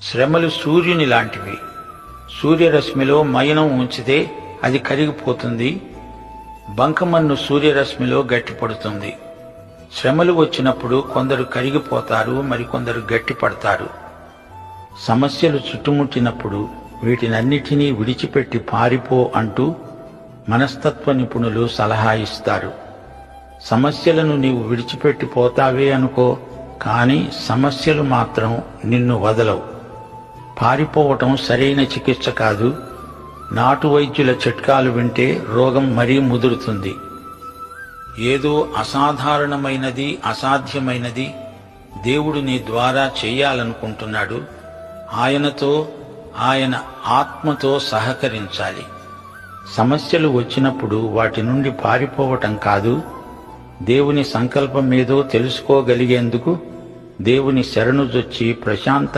శ్రమలు సూర్యుని లాంటివి. సూర్యరశ్మిలో మైనం ఉంచితే అది కరిగిపోతుంది. బంకమన్ను సూర్యరశ్మిలో గట్టిపడుతుంది. శ్రమలు వచ్చినప్పుడు కొందరు కరిగిపోతారు, మరికొందరు గట్టిపడతారు. సమస్యలు చుట్టుముట్టినప్పుడు వీటినన్నిటినీ విడిచిపెట్టి పారిపో అంటూ మనస్తత్వ నిపుణులు సలహా ఇస్తారు. సమస్యలను నీవు విడిచిపెట్టి పోతావే అనుకో, కానీ సమస్యలు మాత్రం నిన్ను వదలవు. పారిపోవటం సరైన చికిత్స కాదు. నాటు వైద్యుల చిట్కాలు వింటే రోగం మరీ ముదురుతుంది. ఏదో అసాధారణమైనది, అసాధ్యమైనది దేవుడు నీ ద్వారా చెయ్యాలనుకుంటున్నాడు. ఆయనతో, ఆయన ఆత్మతో సహకరించాలి. సమస్యలు వచ్చినప్పుడు వాటి నుండి పారిపోవటం కాదు, దేవుని సంకల్పమేదో తెలుసుకోగలిగేందుకు దేవుని శరణుజొచ్చి ప్రశాంతంగా